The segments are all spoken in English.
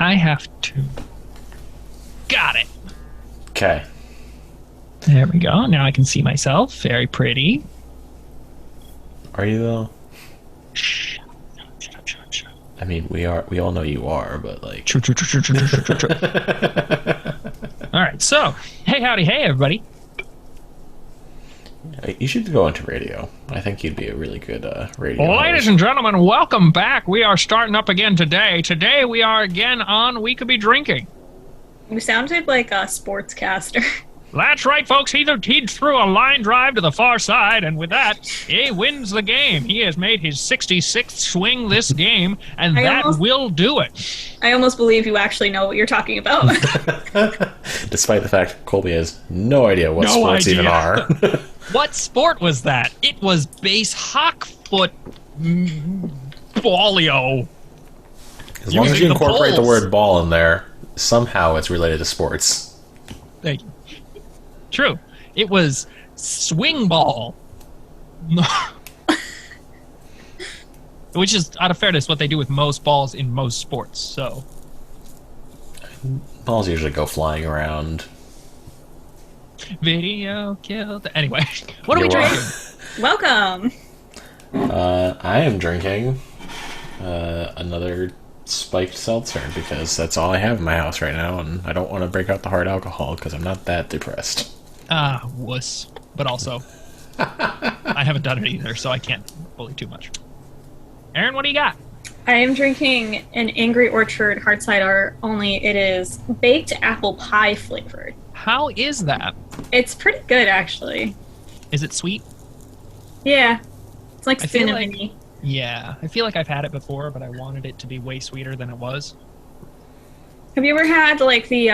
I have to. Got it. Okay. There we go. Now I can see myself. Very pretty. Are you though? Shh. I mean, we all know you are, but like. True. All right. So, hey, howdy, hey, everybody. You should go into radio. I think you'd be a really good radio Ladies host. and gentlemen, welcome back. We are starting up again today. Today we are again on We Could Be Drinking. You sounded like a sportscaster. That's right, folks. He threw a line drive to the far side, and with that, he wins the game. He has made his 66th swing this game, and will do it. I almost believe you actually know what you're talking about. Despite the fact Colby has no idea what sports even are. What sport was that? It was base hock foot ballio. As long as you incorporate the poles. word ball in there, somehow it's related to sports. Thank you. True. It was swing ball. Which is, out of fairness, what they do with most balls in most sports, so. Balls usually go flying around. Video killed. Anyway, what are we You're drinking? Welcome. I am drinking another spiked seltzer because that's all I have in my house right now, and I don't want to break out the hard alcohol because I'm not that depressed. Wuss. But also, I haven't done it either, so I can't bully too much. Erin, what do you got? I am drinking an Angry Orchard hard cider, only it is baked apple pie flavored. How is that? It's pretty good, actually. Is it sweet? Yeah. It's like I feel cinnamony. Yeah, I feel like I've had it before, but I wanted it to be way sweeter than it was. Have you ever had, like, the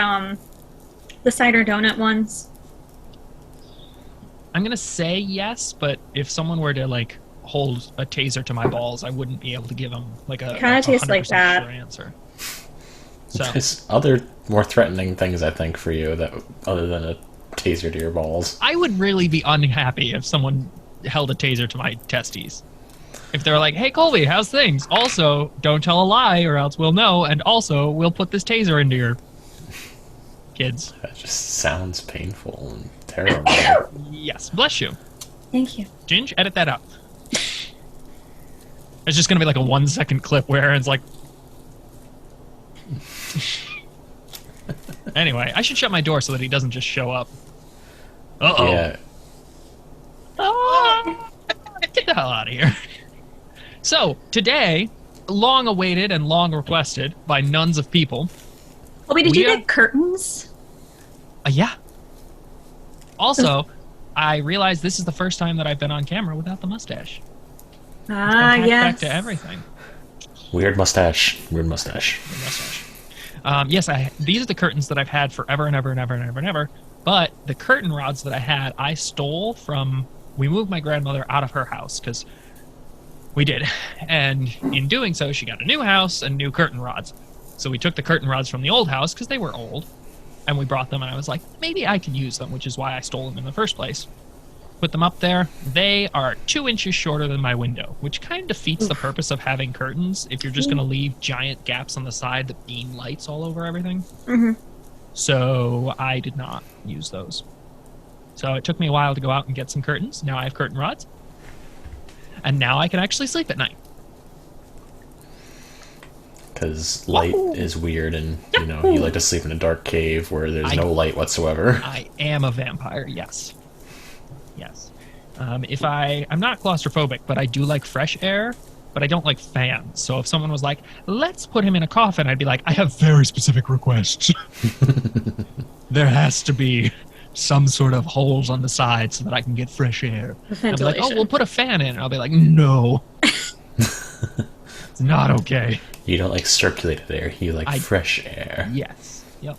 cider donut ones? I'm gonna say yes, but if someone were to, like, hold a taser to my balls, I wouldn't be able to give them, like, a Kinda tastes like 100% that. sure answer. So, There's other more threatening things, I think, for you that other than a taser to your balls. I would really be unhappy if someone held a taser to my testes. If they're like, hey, Colby, how's things? Also, don't tell a lie or else we'll know, and also, we'll put this taser into your kids. That just sounds painful and terrible. Yes, bless you. Thank you. Ginge, edit that out. It's just gonna be like a 1-second clip where Erin's like... Anyway, I should shut my door so that he doesn't just show up. Uh-oh. Yeah. Get the hell out of here. So, today, long awaited and long requested by nuns of people. Colby, did We you are- get curtains? Yeah. Also, I realized this is the first time that I've been on camera without the mustache. Back Yes. to everything. Weird mustache. Weird mustache. The mustache. Yes, these are the curtains that I've had forever and ever and ever and ever and ever. But the curtain rods that I had, I stole from... We moved my grandmother out of her house, because we did. And in doing so, she got a new house and new curtain rods. So we took the curtain rods from the old house, because they were old, and we brought them, and I was like, maybe I can use them, which is why I stole them in the first place. Put them up there. They are 2 inches shorter than my window, which kind of defeats the purpose of having curtains if you're just going to leave giant gaps on the side that beam lights all over everything. Mm-hmm. So I did not use those. So it took me a while to go out and get some curtains. Now I have curtain rods. And now I can actually sleep at night. Because light is weird, and you like to sleep in a dark cave where there's no light whatsoever. I am a vampire, yes. Yes. I'm not claustrophobic, but I do like fresh air, but I don't like fans. So if someone was like, let's put him in a coffin, I'd be like, I have very specific requests. There has to be some sort of holes on the side so that I can get fresh air. I'll be like, oh, we'll put a fan in. I'll be like, no. It's not okay. You don't like circulated air. You like fresh air. Yes. Yep.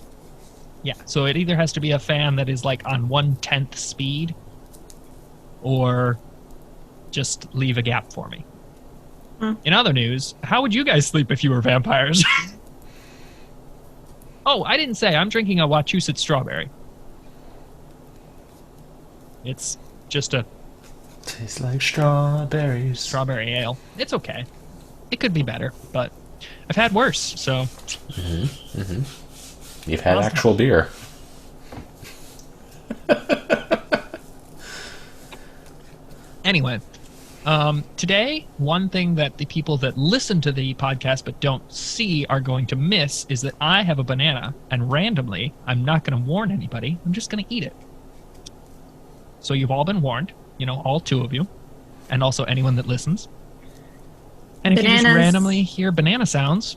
Yeah, so it either has to be a fan that is like on 1/10 speed, or just leave a gap for me. In other news, how would you guys sleep if you were vampires? Oh, I didn't say. I'm drinking a Wachusett strawberry. It's just a Tastes like strawberries. strawberry ale. It's okay. It could be better, but I've had worse, so You've had actual beer. anyway, today, one thing that the people that listen to the podcast but don't see are going to miss is that I have a banana, and randomly, I'm not going to warn anybody. I'm just going to eat it. So you've all been warned, all 2 of you, and also anyone that listens. And if you just randomly hear banana sounds,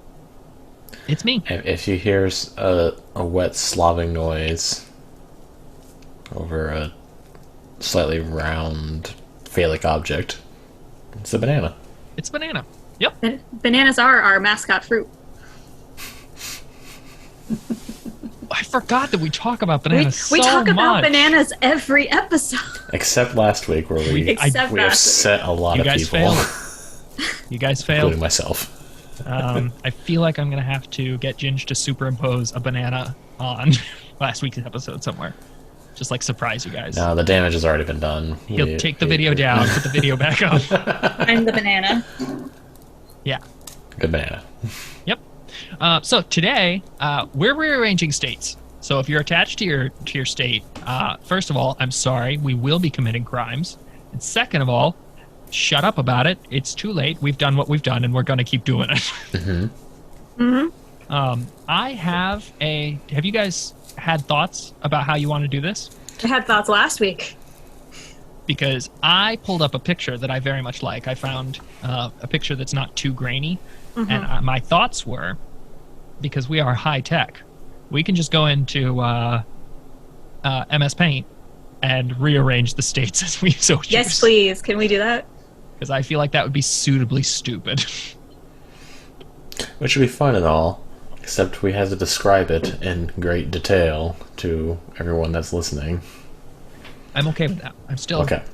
it's me. If you hear a wet slobbing noise over a slightly round phallic object, it's a banana. It's a banana. Yep. Bananas are our mascot fruit. I forgot that we talk about bananas we talk about much. bananas every episode. Except last week where we upset a lot of people. You guys failed. Including myself. I feel like I'm going to have to get Ginge to superimpose a banana on last week's episode somewhere. Just surprise you guys. No, the damage has already been done. He'll take the video down, put the video back up. I'm the banana. Yeah. Good banana. Yep. So today, we're rearranging states. So if you're attached to your state, first of all, I'm sorry, we will be committing crimes. And second of all, shut up about it. It's too late. We've done what we've done, and we're going to keep doing it. I have you guys had thoughts about how you want to do this? I had thoughts last week. Because I pulled up a picture that I very much like. I found a picture that's not too grainy. And my thoughts were, because we are high tech, we can just go into MS Paint and rearrange the states as we so choose. Yes, please. Can we do that? Because I feel like that would be suitably stupid. Which would be fun and all, except we had to describe it in great detail to everyone that's listening. I'm okay with that. I'm still okay.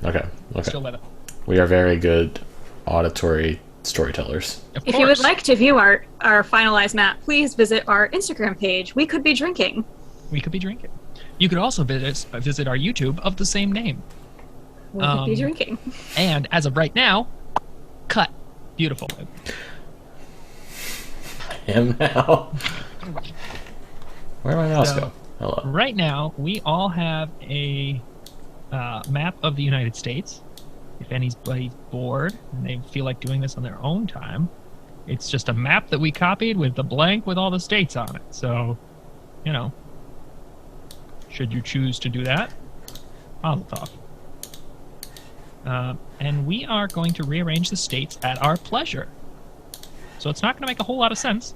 Still with it. We are very good auditory storytellers. If you would like to view our finalized map, please visit our Instagram page. We could be drinking. You could also visit our YouTube of the same name. We could be drinking. And as of right now, cut. Beautiful. I am now. Where did my mouse go? Hello. Right now, we all have a map of the United States. If anybody's bored and they feel like doing this on their own time, it's just a map that we copied with the blank with all the states on it. So, should you choose to do that, mazel tov. And we are going to rearrange the states at our pleasure. So it's not going to make a whole lot of sense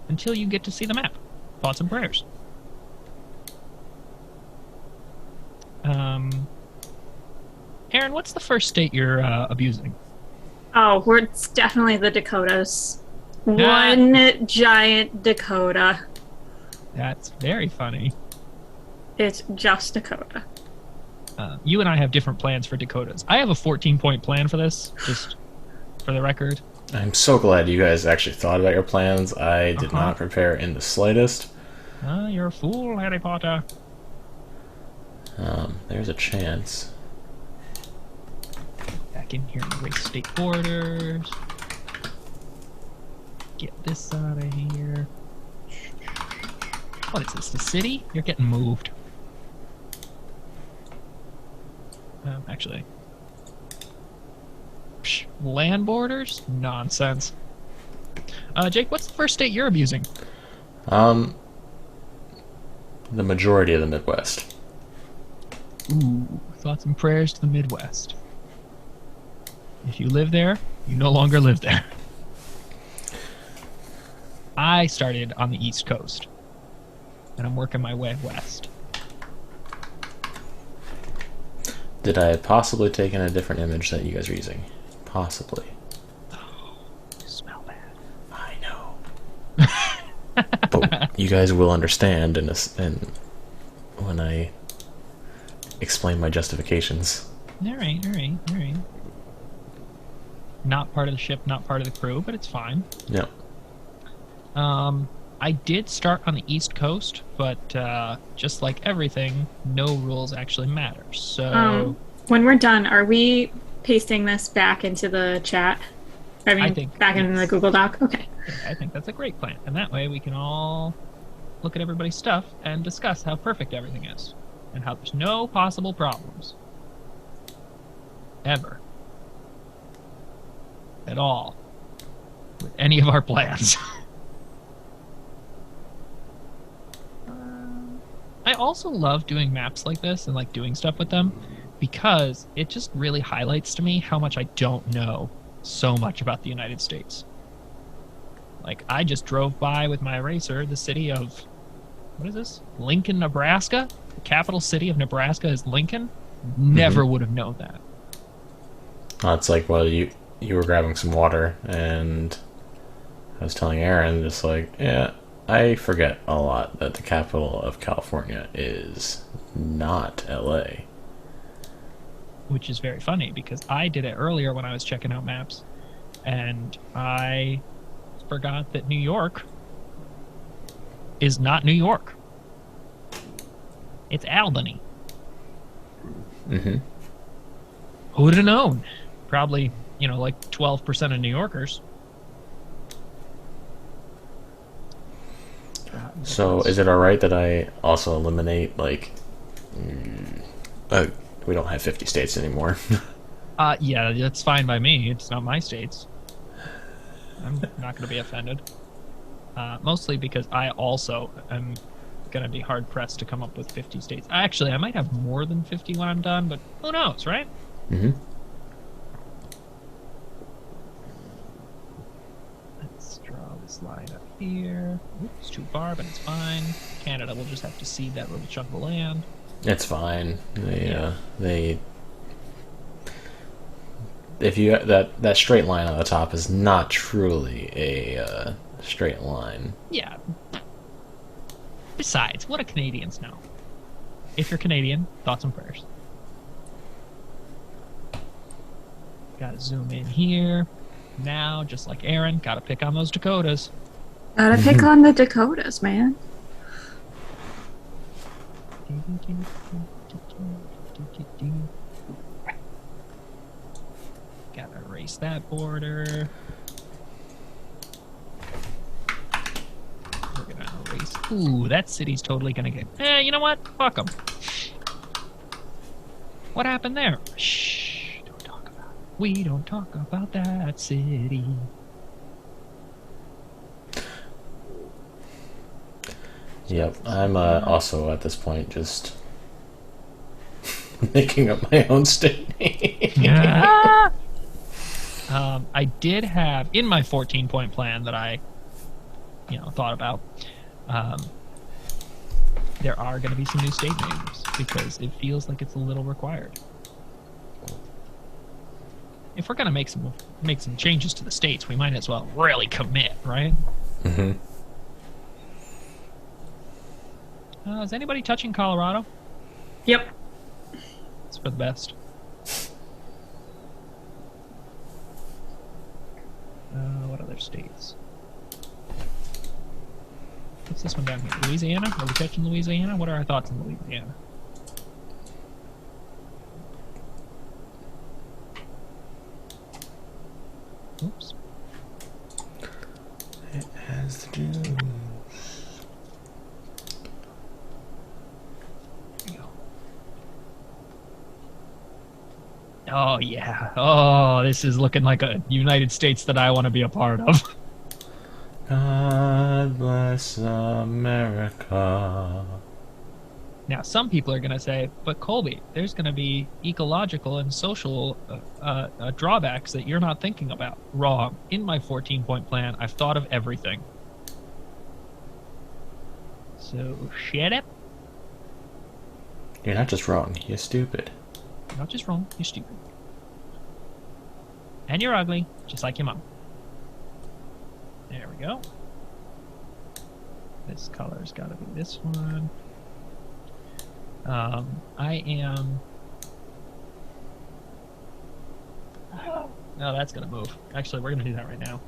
until you get to see the map. Thoughts and prayers. Erin, what's the first state you're abusing? Oh, it's definitely the Dakotas. One giant Dakota. That's very funny. It's just Dakota. You and I have different plans for Dakotas. I have a 14-point plan for this, just for the record. I'm so glad you guys actually thought about your plans. I did not prepare in the slightest. You're a fool, Harry Potter. There's a chance. Back in here and erase state borders. Get this out of here. What is this, the city? You're getting moved. Actually. Land borders? Nonsense. Jake, what's the first state you're abusing? The majority of the Midwest. Ooh, thoughts and prayers to the Midwest. If you live there, you no longer live there. I started on the East Coast, and I'm working my way west. Did I possibly take in a different image that you guys are using? Possibly. Oh, you smell bad. I know. But you guys will understand in when I explain my justifications. All right. Not part of the ship, not part of the crew, but it's fine. Yep. I did start on the East Coast, but just like everything, no rules actually matter. So when we're done, are we pasting this back into the chat? I think back in the Google Doc? Okay. I think that's a great plan. And that way we can all look at everybody's stuff and discuss how perfect everything is. And how there's no possible problems. Ever. At all. With any of our plans. I also love doing maps like this and like doing stuff with them because it just really highlights to me how much I don't know so much about the United States. Like I just drove by with my eraser the city of, what is this? Lincoln, Nebraska? The capital city of Nebraska is Lincoln? Never would have known that. It's like, well, you were grabbing some water, and I was telling Erin, just like, yeah, I forget a lot that the capital of California is not LA. Which is very funny because I did it earlier when I was checking out maps, and I forgot that New York is not New York. It's Albany. Mm-hmm. Who would have known? Probably, like 12% of New Yorkers. So, is it alright that I also eliminate, like, we don't have 50 states anymore? Yeah, that's fine by me. It's not my states. I'm not going to be offended. Mostly because I also am going to be hard-pressed to come up with 50 states. Actually, I might have more than 50 when I'm done, but who knows, right? Mm-hmm. Let's draw this line up here. Oops, too far, but it's fine. Canada will just have to cede that little chunk of land. It's fine. If you that straight line on the top is not truly a straight line. Yeah. Besides, what do Canadians know? If you're Canadian, thoughts and prayers. Gotta zoom in here. Now, just like Erin, gotta pick on those Dakotas. Gotta pick on the Dakotas, man. Gotta erase that border. We're gonna erase. Ooh, that city's totally gonna get. You know what? Fuck them. What happened there? Shh. Don't talk about it. We don't talk about that city. Yep, I'm also at this point just making up my own state name. I did have in my 14-point plan that I, thought about. There are going to be some new state names because it feels like it's a little required. If we're going to make some changes to the states, we might as well really commit, right? Mm-hmm. Is anybody touching Colorado? Yep. It's for the best. What other states? What's this one down here? Louisiana? Are we touching Louisiana? What are our thoughts on Louisiana? Oops. It has the juice. Oh, yeah. Oh, this is looking like a United States that I want to be a part of. God bless America. Now, some people are going to say, but Colby, there's going to be ecological and social drawbacks that you're not thinking about. Wrong. In my 14-point plan, I've thought of everything. So, shut up. You're not just wrong, you're stupid. You're not just wrong, you're stupid. And you're ugly, just like your mom. There we go. This color's got to be this one. I am... Oh, that's going to move. Actually, we're going to do that right now.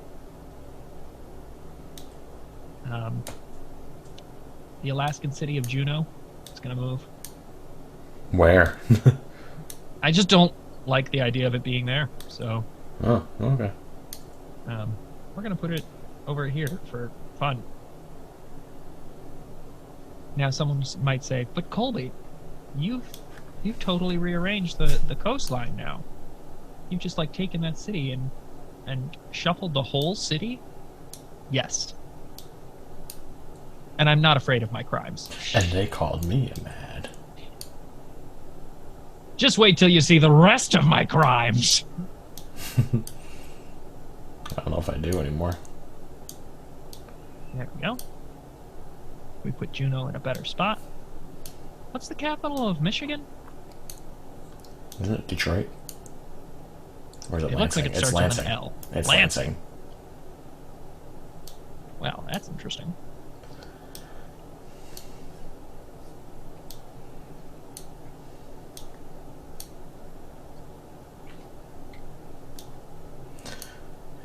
The Alaskan city of Juneau is going to move. Where? I just don't like the idea of it being there, so... Oh, okay. We're going to put it over here for fun. Now, someone might say, "But Colby, you've totally rearranged the coastline now. You've just like taken that city and shuffled the whole city." Yes. And I'm not afraid of my crimes. And they called me mad. Just wait till you see the rest of my crimes. I don't know if I do anymore. There we go. We put Juneau in a better spot. What's the capital of Michigan? Isn't it Detroit? Or is it It Lansing? looks like it It's starts Lansing. with an L. It's Lansing. Lansing. Wow, that's interesting.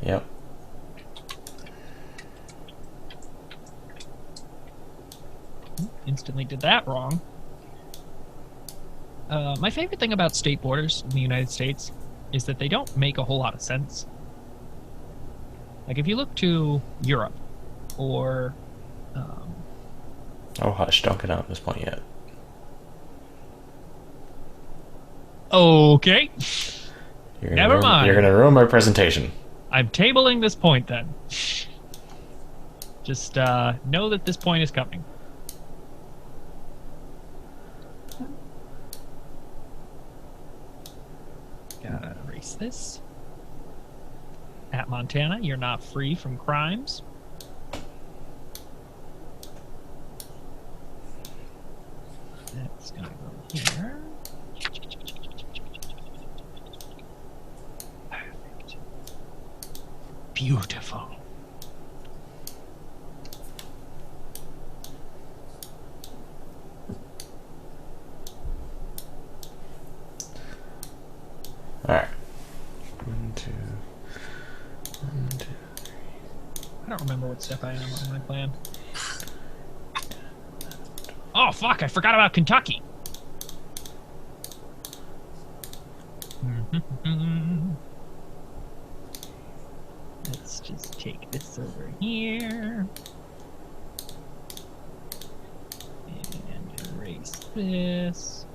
Yep. Instantly did that wrong. My favorite thing about state borders in the United States is that they don't make a whole lot of sense. Like, if you look to Europe, or... Oh, hush, don't get out at this point yet. Okay. Never mind. You're gonna ruin my presentation. I'm tabling this point, then. Just know that this point is coming. Gotta erase this. At Montana, you're not free from crimes. That's gonna go here. Perfect. Beautiful. Alright. 1, 2, 3. I don't remember what step I am on my plan. Oh, fuck, I forgot about Kentucky. Let's just take this over here. And erase this.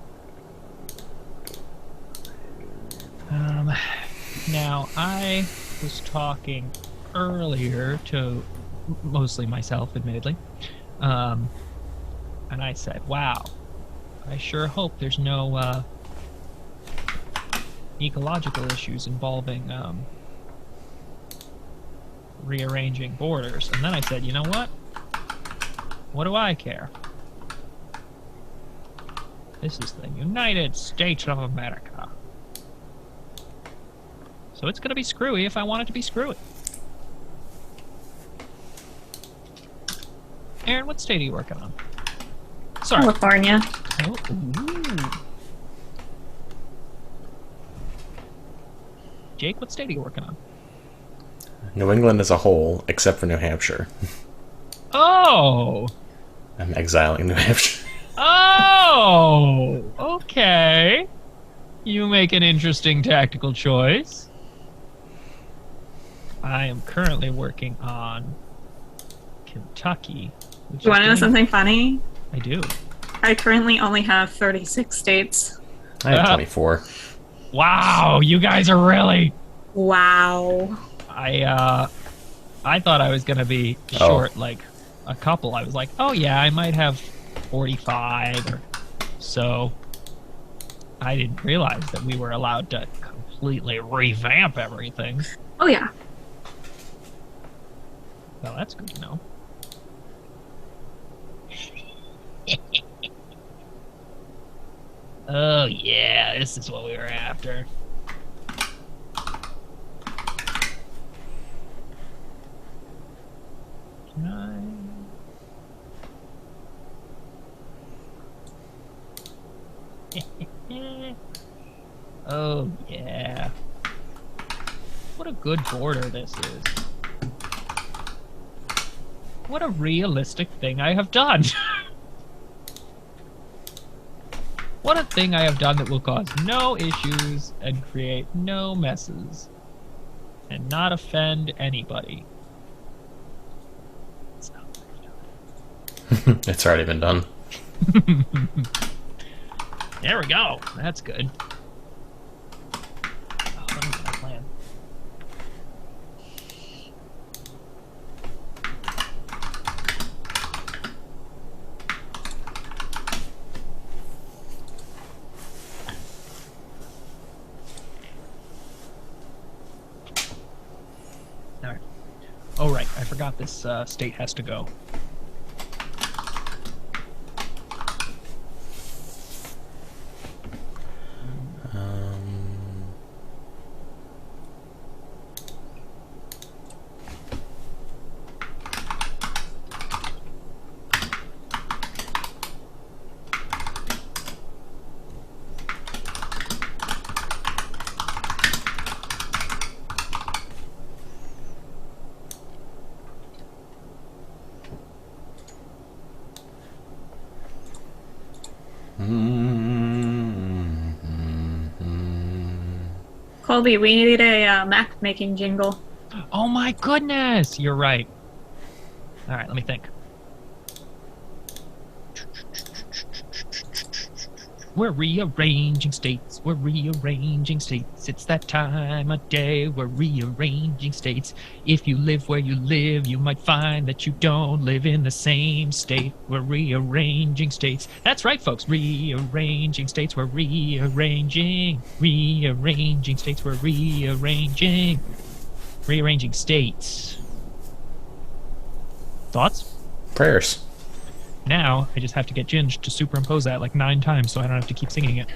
Now, I was talking earlier to mostly myself, admittedly, and I said, wow, I sure hope there's no ecological issues involving rearranging borders. And then I said, you know what? What do I care? This is the United States of America. So it's going to be screwy if I want it to be screwy. Erin, what state are you working on? Sorry. California. Oh, ooh. Jake, what state are you working on? New England as a whole, except for New Hampshire. Oh! I'm exiling New Hampshire. Oh! Okay. You make an interesting tactical choice. I am currently working on Kentucky. You want to know something funny? I do. I currently only have 36 states. I have 24. Wow, you guys are really... Wow. I thought I was going to be short, like, a couple. I was like, oh yeah, I might have 45 or so. I didn't realize that we were allowed to completely revamp everything. Oh, yeah. Well, that's good to know. Oh yeah, this is what we were after. Can I... Oh yeah. What a good border this is. What a realistic thing I have done. What a thing I have done that will cause no issues and create no messes and not offend anybody. It's already been done. There we go. That's good. Oh, let me get my plan. All right. Oh, right. I forgot this state has to go. Colby, we need a map making jingle. Oh my goodness! You're right. All right, let me think. We're rearranging states. We're rearranging states. It's that time of day. We're rearranging states. If you live where you live, you might find that you don't live in the same state. We're rearranging states. That's right, folks. Rearranging states. We're rearranging. Rearranging states. We're rearranging. Rearranging states. Thoughts? Prayers. Now, I just have to get Ginge to superimpose that like 9 times so I don't have to keep singing it.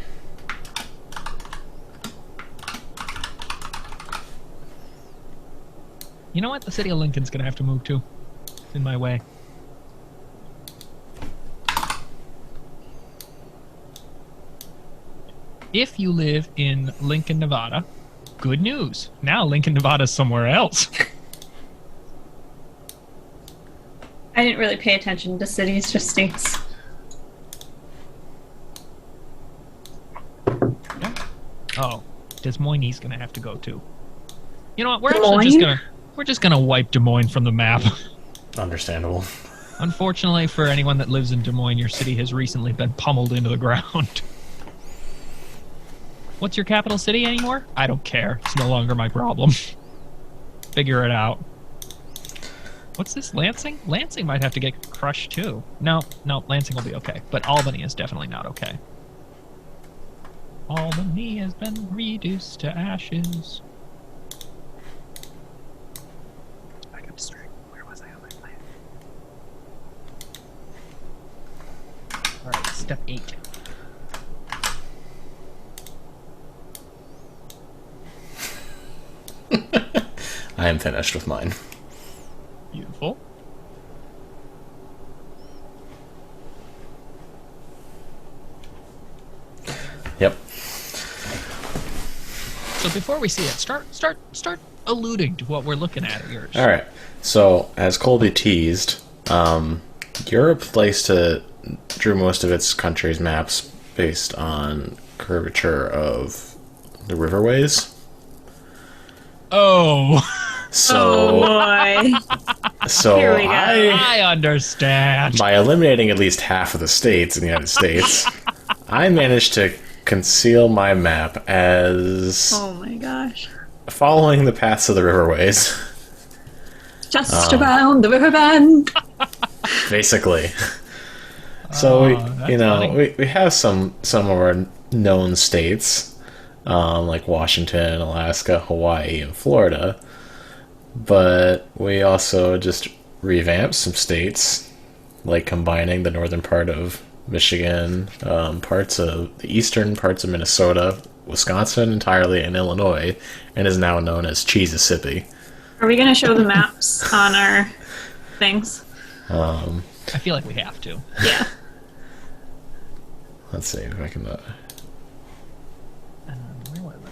You know what? The city of Lincoln's gonna have to move too. It's in my way. If you live in Lincoln, Nevada, good news. Now Lincoln, Nevada's somewhere else. I didn't really pay attention to cities, just states. Yeah. Oh, Des Moines gonna have to go too. You know what? We're just gonna wipe Des Moines from the map. Understandable. Unfortunately, for anyone that lives in Des Moines, your city has recently been pummeled into the ground. What's your capital city anymore? I don't care. It's no longer my problem. Figure it out. What's this, Lansing? Lansing might have to get crushed too. No, Lansing will be okay. But Albany is definitely not okay. Albany has been reduced to ashes. I got distracted. Where was I on my plan? Alright, step 8. I am finished with mine. Beautiful. Yep. So before we see it, start alluding to what we're looking at yours. All right. So as Colby teased, Europe likes to drew most of its country's maps based on curvature of the riverways. Oh. So, boy. so Here we go. I understand. by eliminating at least half of the states in the United States, I managed to conceal my map as Oh my gosh. following the paths of the riverways, Just around the river bend. basically. So that's funny. we have some of our known states, like Washington, Alaska, Hawaii, and Florida. But we also just revamped some states, like combining the northern part of Michigan, parts of the eastern parts of Minnesota, Wisconsin entirely, and Illinois, and is now known as Cheesissippi. Are we going to show the maps on our things? I feel like we have to. Yeah. Let's see if I can. Where was I?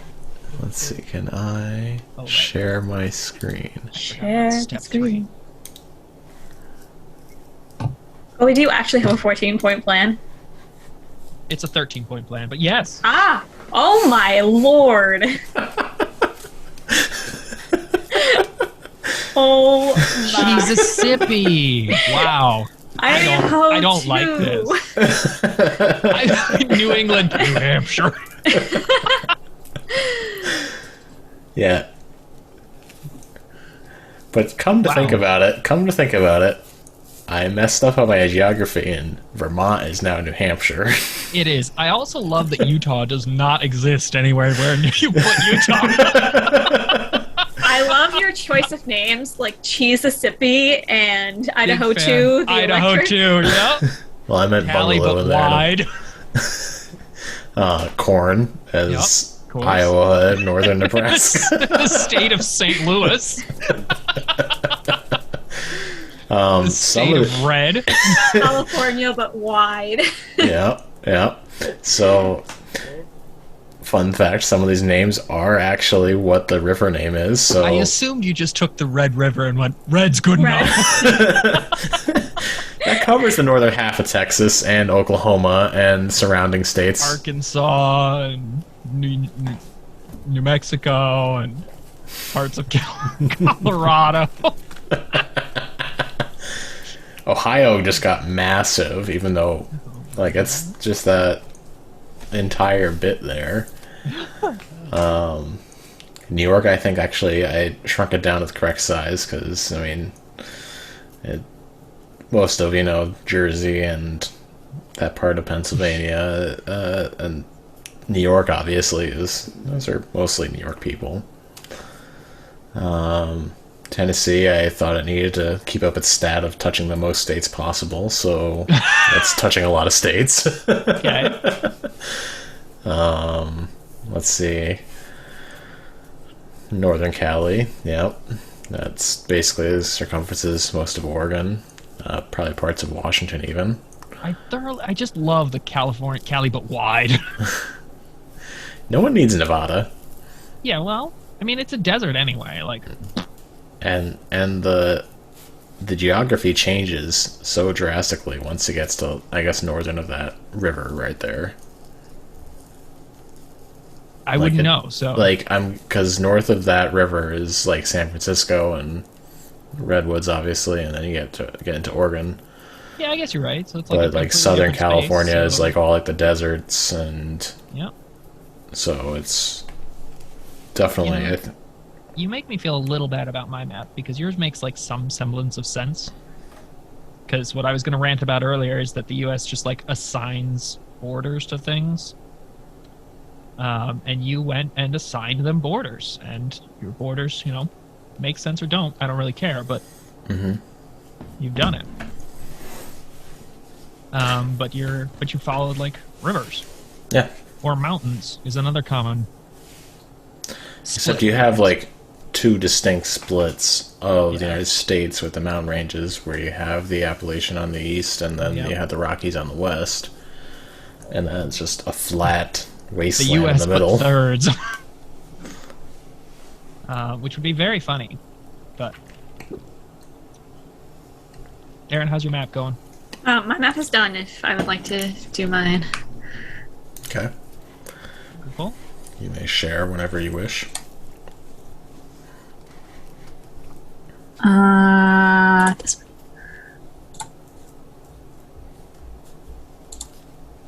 Let's see. Can I Oh, right. share my screen? Share the Step screen. Oh, we do actually have a 14-point plan. It's a 13-point plan, but yes. Ah! Oh my lord! Oh my. Mississippi. Wow. I don't like this. New England, New Hampshire. Yeah. But come to think about it, I messed up on my geography, and Vermont is now New Hampshire. It is. I also love that Utah does not exist anywhere where you put Utah. I love your choice of names, like Cheesissippi and Idaho 2. Idaho 2, yeah. Well, I meant Cali, Bungalow but in there. wide. Corn, as Yep, Iowa and northern Nebraska. The state of St. Louis. The state of red. California, but wide. Yeah. So, fun fact, some of these names are actually what the river name is. So I assumed you just took the Red River and went, red's good enough. that covers the northern half of Texas and Oklahoma and surrounding states. Arkansas and New Mexico and parts of Colorado. Ohio just got massive, even though, like, it's just that entire bit there. New York, I think, actually, I shrunk it down to the correct size, because, I mean, most of, Jersey and that part of Pennsylvania, and New York, obviously, those are mostly New York people. Tennessee, I thought it needed to keep up its stat of touching the most states possible, so it's touching a lot of states. Okay. Let's see. Northern Cali, yep. That's basically the circumferences most of Oregon, probably parts of Washington even. I just love the Cali but wide. No one needs Nevada. Yeah, well, I mean, it's a desert anyway, like... And the geography changes so drastically once it gets to, I guess, northern of that river right there. I wouldn't know, so... Because north of that river is, like, San Francisco and Redwoods, obviously, and then you get into Oregon. Yeah, I guess you're right. So it's like Southern California space, is, like, all, like, the deserts, and... Yep. So it's definitely... You make me feel a little bad about my map, because yours makes, like, some semblance of sense. Because what I was going to rant about earlier is that the U.S. just, like, assigns borders to things. And you went and assigned them borders. And your borders, make sense or don't. I don't really care, but you've done it. But you followed, like, rivers. Yeah. Or mountains is another common Except you have, like, two distinct splits of the United States with the mountain ranges, where you have the Appalachian on the east, and then you have the Rockies on the west, and then it's just a flat wasteland the US in the middle. Thirds, which would be very funny. But Erin, how's your map going? My map is done. If I would like to do mine. Okay. Cool. You may share whenever you wish. This one.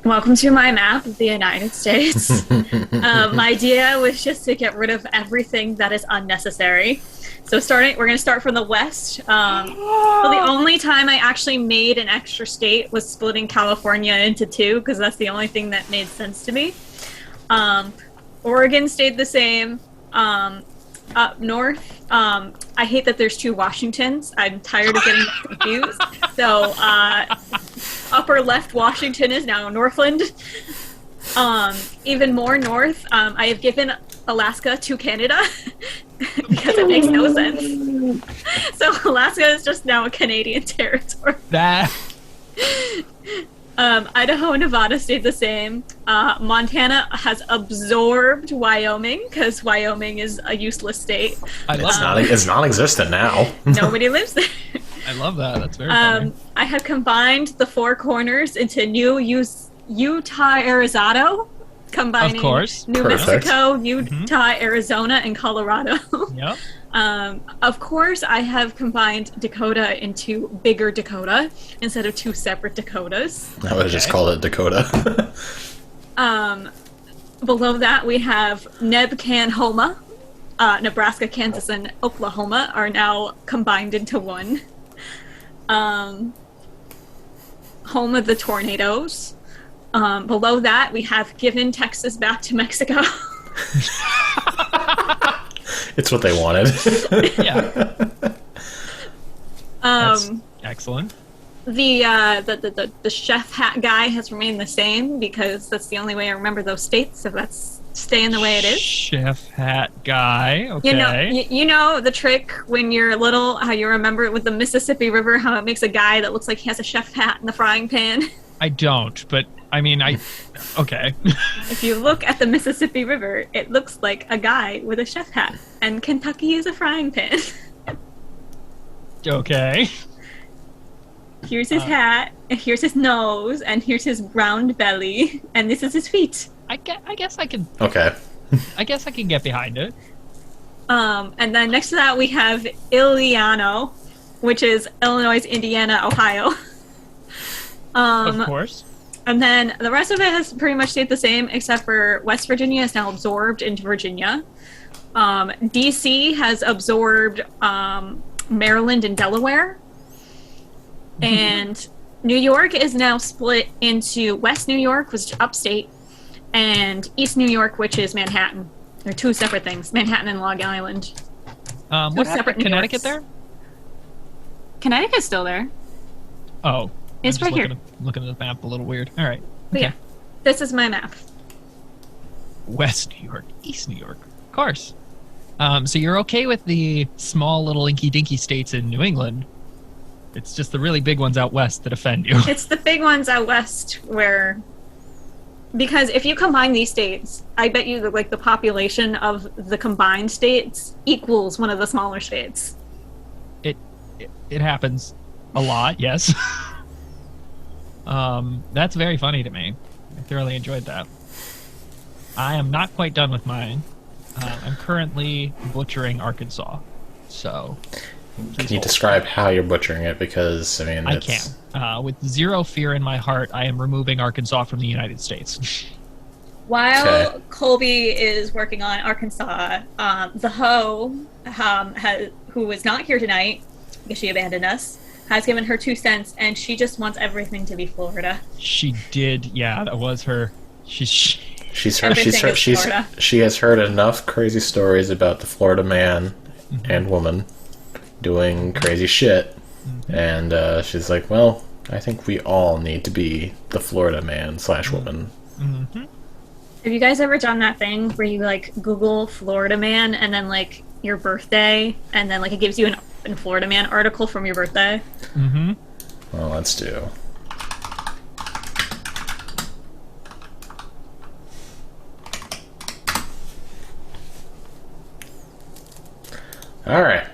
Welcome to my map of the United States. My idea was just to get rid of everything that is unnecessary. So we're going to start from the west. Well, the only time I actually made an extra state was splitting California into two, because that's the only thing that made sense to me. Oregon stayed the same. Up north, I hate that there's two Washingtons. I'm tired of getting confused. So, upper left Washington is now Northland. Even more north, I have given Alaska to Canada because it makes no sense. So Alaska is just now a Canadian territory. Idaho and Nevada stayed the same. Montana has absorbed Wyoming because Wyoming is a useless state. It's non-existent now. Nobody lives there. I love that. That's very funny. I have combined the four corners into New Utah, Arizona, combining of course. New Perfect. Mexico, Utah, Arizona, and Colorado. Yep. Of course, I have combined Dakota into bigger Dakota instead of two separate Dakotas. I would have just called it Dakota. Below that, we have Neb-Can-Homa. Nebraska, Kansas, and Oklahoma are now combined into one. Home of the tornadoes. Below that, we have given Texas back to Mexico. It's what they wanted. Yeah. That's excellent. The chef hat guy has remained the same because that's the only way I remember those states, so that's staying the way it is. Chef hat guy. Okay. You know the trick when you're little, how you remember it with the Mississippi River, how it makes a guy that looks like he has a chef hat in the frying pan? I don't, but I mean, okay. If you look at the Mississippi River, it looks like a guy with a chef hat, and Kentucky is a frying pan. Okay. Here's his hat, and here's his nose, and here's his round belly, and this is his feet. I guess I can. Okay. I guess I can get behind it. And then next to that we have Iliano, which is Illinois, Indiana, Ohio. Of course. And then the rest of it has pretty much stayed the same, except for West Virginia is now absorbed into Virginia. DC has absorbed Maryland and Delaware. And New York is now split into West New York, which is upstate, and East New York, which is Manhattan. They're two separate things, Manhattan and Long Island. What happened to Connecticut there? Connecticut's still there. Oh. It's right here. Looking at the map a little weird. All right. Okay. Yeah, this is my map. West New York, East New York. Of course. So you're okay with the small little inky-dinky states in New England. It's just the really big ones out west that offend you. It's the big ones out west where... Because if you combine these states, I bet you that, like, the population of the combined states equals one of the smaller states. It happens a lot, yes. That's very funny to me. I thoroughly enjoyed that. I am not quite done with mine. I'm currently butchering Arkansas. So... Can you describe how you're butchering it? Because, I mean, I can. With zero fear in my heart, I am removing Arkansas from the United States. While Colby is working on Arkansas, the Ho, who is not here tonight, because she abandoned us, has given her 2 cents, and she just wants everything to be Florida. She did, yeah, that was her. She has heard enough crazy stories about the Florida man and woman doing crazy shit, and she's like, well, I think we all need to be the Florida man / woman. Have you guys ever done that thing where you, like, Google Florida man and then, like, your birthday, and then, like, it gives you an Florida man article from your birthday? Well, let's do. Alright.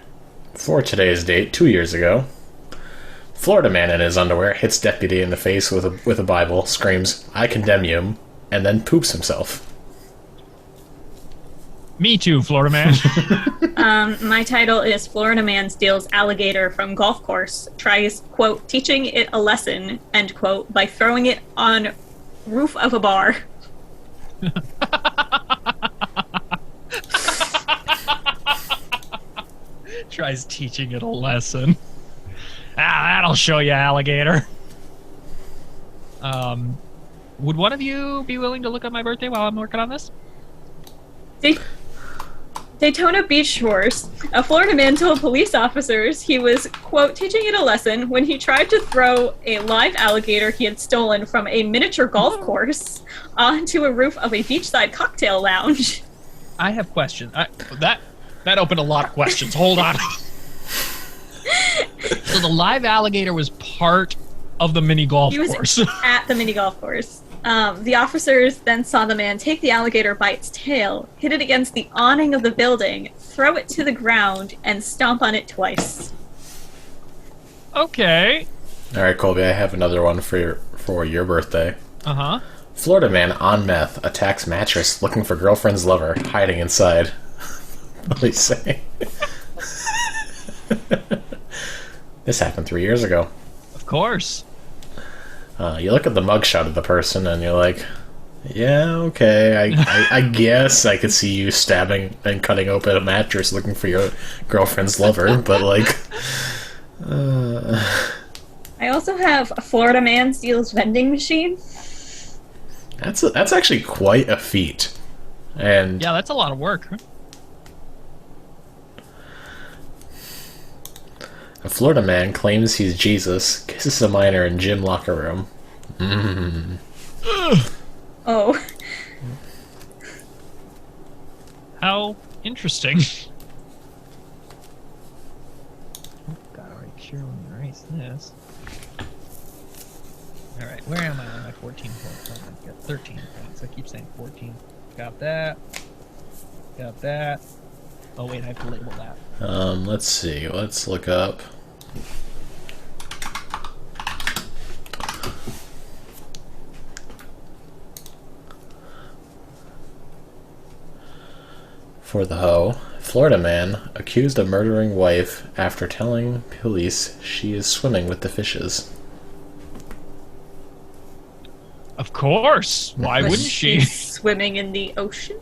For today's date, 2 years ago, Florida man in his underwear hits deputy in the face with a Bible, screams, "I condemn you," and then poops himself. Me too, Florida man. My title is Florida man steals alligator from golf course, tries, quote, teaching it a lesson, end quote, by throwing it on roof of a bar. Tries teaching it a lesson. That'll show you, alligator. Would one of you be willing to look at my birthday while I'm working on this? Daytona Beach Shores. A Florida man told police officers he was, quote, teaching it a lesson when he tried to throw a live alligator he had stolen from a miniature golf course onto a roof of a beachside cocktail lounge. I have questions. That opened a lot of questions. Hold on. So the live alligator was part of the mini golf course. He was at the mini golf course. The officers then saw the man take the alligator by its tail, hit it against the awning of the building, throw it to the ground, and stomp on it twice. Okay. All right, Colby, I have another one for your birthday. Uh-huh. Florida man on meth attacks mattress looking for girlfriend's lover hiding inside. What do you say? This happened 3 years ago. Of course. You look at the mugshot of the person and you're like, yeah, okay, I guess I could see you stabbing and cutting open a mattress looking for your girlfriend's lover, but like... I also have a Florida man steals vending machine. That's actually quite a feat. And Yeah, that's a lot of work. a Florida man claims he's Jesus, kisses a minor in gym locker room. Oh. How interesting. Gotta make sure when you erase this. Alright, where am I on my 14 points? Oh, I've got 13 points. I keep saying 14. Got that. Got that. Oh wait, I have to label that. Let's see. Let's look up. For the hoe, Florida man accused of murdering wife after telling police she is swimming with the fishes. Of course! Why wouldn't she? She's swimming in the ocean.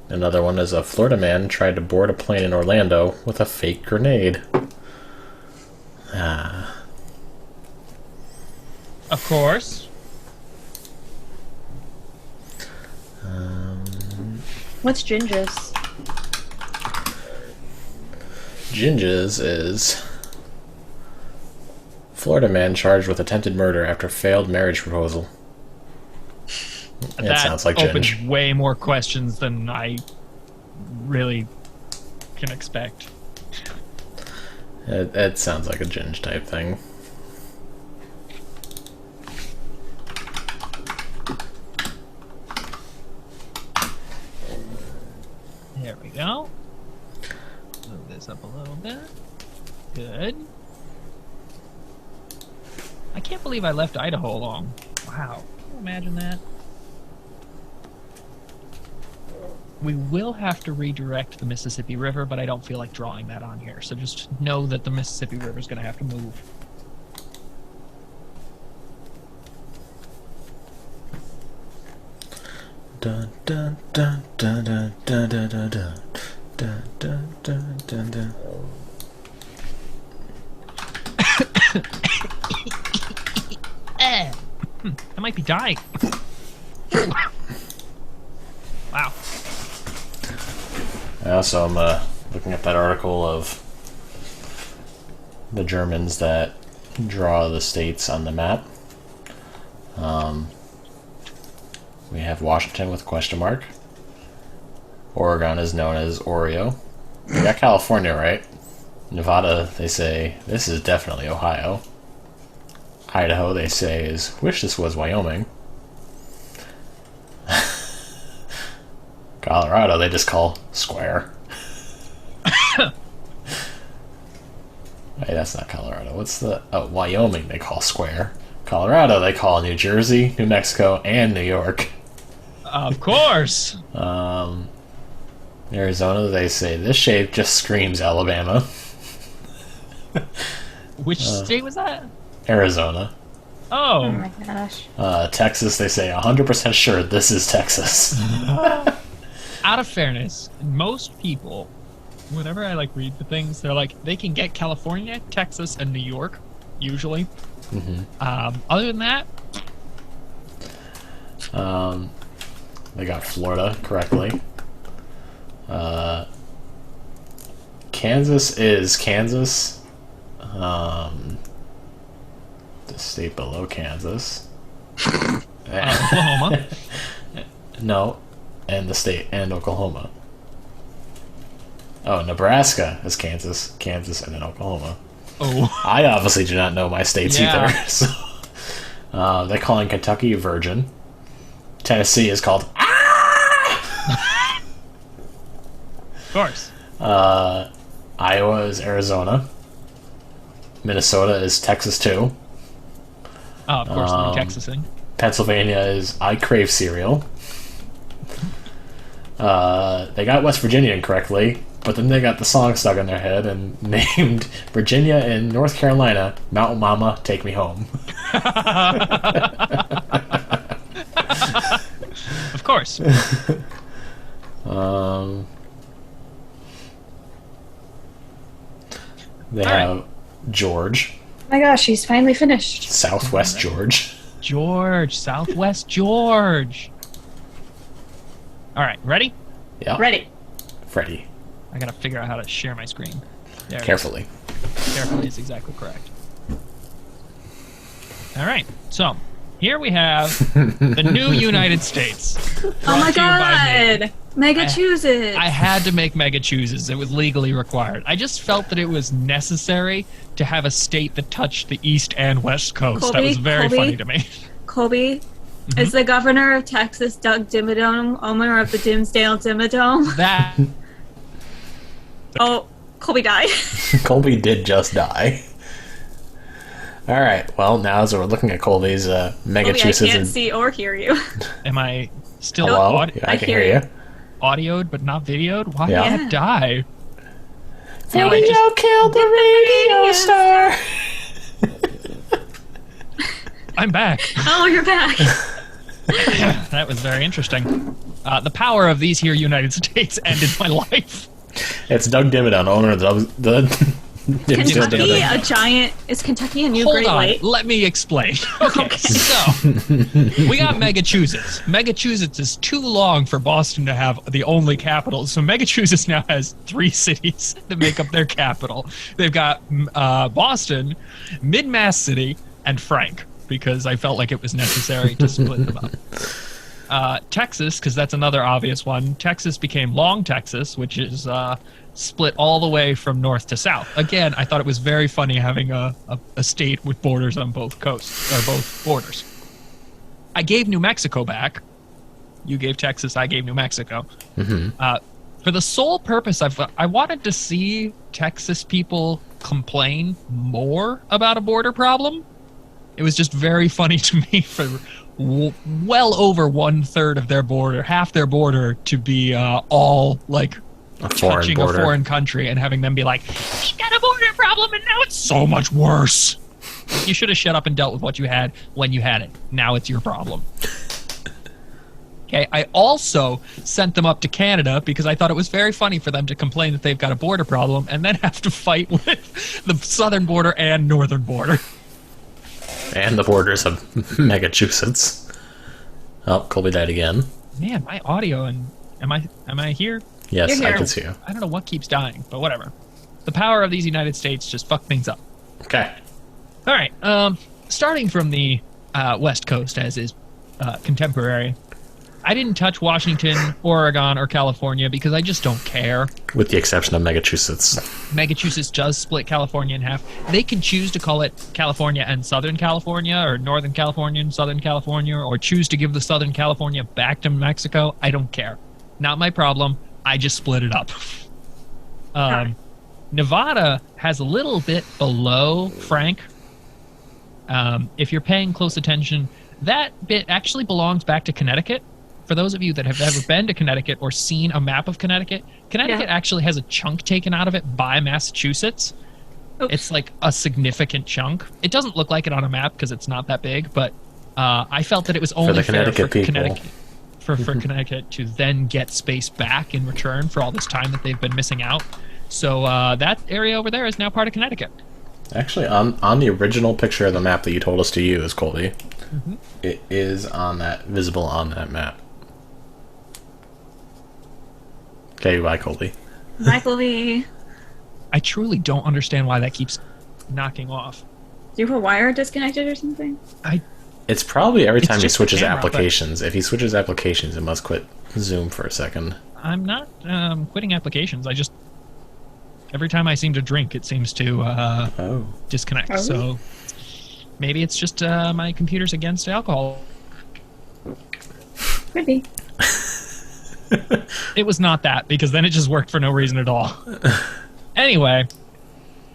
Another one is a Florida man tried to board a plane in Orlando with a fake grenade. Of course. What's Ginger's? Ginger's is Florida man charged with attempted murder after failed marriage proposal. It sounds like opens Ginge. way more questions than I really can expect. It sounds like a Ginge type thing. There we go. Move this up a little bit. Good. I can't believe I left Idaho alone. Wow. Can you imagine that? We will have to redirect the Mississippi River, but I don't feel like drawing that on here. So just know that the Mississippi River is going to have to move. Dun dun dun dun dun dun dun dun dun dun dun dun dun dun. I might be dying. Wow. I also am looking at that article of the Germans that draw the states on the map. We have Washington with a question mark. Oregon is known as Oreo. We got California, right? Nevada, they say, this is definitely Ohio. Idaho, they say, is, wish this was Wyoming. Colorado, they just call square. Hey, that's not Colorado. What's the... Oh, Wyoming, they call square. Colorado, they call New Jersey, New Mexico, and New York. Of course. Arizona, they say, this shape just screams Alabama. Which state was that? Arizona. Oh Oh. my gosh. Texas, they say, 100% sure this is Texas. Out of fairness, most people, whenever I like read the things, they're like, they can get California, Texas, and New York, usually. Other than that, They got Florida correctly. Kansas is Kansas. The state below Kansas. Oklahoma. No, and the state and Oklahoma. Oh, Nebraska is Kansas, and then Oklahoma. Oh. I obviously do not know my states Yeah. either. So, they're calling Kentucky Virgin. Tennessee is called Of course. Iowa is Arizona. Minnesota is Texas too. Oh, of course, the Texasing. Pennsylvania is I crave cereal. They got West Virginia incorrectly. But then they got the song stuck in their head and named Virginia and North Carolina, Mountain Mama, Take Me Home. Of course. They have George. Oh my gosh, he's finally finished. Southwest George. George, Southwest George. All right, ready? Yeah. Ready. Freddie. I gotta figure out how to share my screen. There it is. Carefully. Carefully is exactly correct. All right, so here we have the new United States. Oh my brought to you by me. god! Mega chooses. I had to make mega chooses. It was legally required. I just felt that it was necessary to have a state that touched the East and West Coast. That Colby, was very Colby. funny to me. Colby, is the governor of Texas Doug Dimmadome, owner of the Dimsdale Dimmadome? That Oh, Colby died. Colby did just die. Alright, well, now as we're looking at Colby's mega Colby, I juices can't and... see or hear you. am I still Hello? Yeah, I can hear you. audioed but not videoed? Why Yeah. did I die? Radio killed the radio star! I'm back. Oh, you're back. That was very interesting. The power of these here United States ended my life. It's Doug Dimmadome, owner of the Kentucky is Kentucky a new Hold Great on, White? let me explain. Okay, so we got Massachusetts. Massachusetts is too long for Boston to have the only capital, so Massachusetts now has 3 cities that make up their capital. They've got Boston, Mid-Mass City, and Frank, because I felt like it was necessary to split them up. Texas, because that's another obvious one. Texas became Long Texas, which is split all the way from north to south. Again, I thought it was very funny having a state with borders on both coasts, or both borders. I gave New Mexico back. You gave Texas, I gave New Mexico. For the sole purpose, I wanted to see Texas people complain more about a border problem. It was just very funny to me for well over 1/3 of their border, half their border, to be all like touching a foreign country and having them be like, "We got a border problem and now it's so much worse." You should have shut up and dealt with what you had when you had it. Now it's your problem. Okay, I also sent them up to Canada because I thought it was very funny for them to complain that they've got a border problem and then have to fight with the southern border and northern border. And the borders of Massachusetts. Oh, Colby died again. Man, my audio and am I here? Yes, You're I here. can see you. I don't know what keeps dying, but whatever. The power of these United States just fuck things up. Okay. All right, starting from the West Coast, as is contemporary, I didn't touch Washington, Oregon, or California because I just don't care. With the exception of Massachusetts. Massachusetts does split California in half. They can choose to call it California and Southern California, or Northern California and Southern California, or choose to give the Southern California back to Mexico. I don't care. Not my problem. I just split it up. Nevada has a little bit below Frank. If you're paying close attention, that bit actually belongs back to Connecticut. For those of you that have ever been to Connecticut or seen a map of Connecticut, Connecticut actually has a chunk taken out of it by Massachusetts. Oops. It's like a significant chunk. It doesn't look like it on a map because it's not that big, but I felt that it was only the fair Connecticut for people. Connecticut, for Connecticut to then get space back in return for all this time that they've been missing out. So that area over there is now part of Connecticut. Actually, on the original picture of the map that you told us to use, Colby, it is visible on that map. Okay, bye, Colby. Michael V. I truly don't understand why that keeps knocking off. Do you have a wire disconnected or something? It's probably every It's time he just the switches camera, but- applications. If he switches applications, it must quit Zoom for a second. I'm not quitting applications. I just every time I seem to drink, it seems to Oh. disconnect. Oh. So maybe it's just my computer's against alcohol. Could be. It was not that, because then it just worked for no reason at all. Anyway,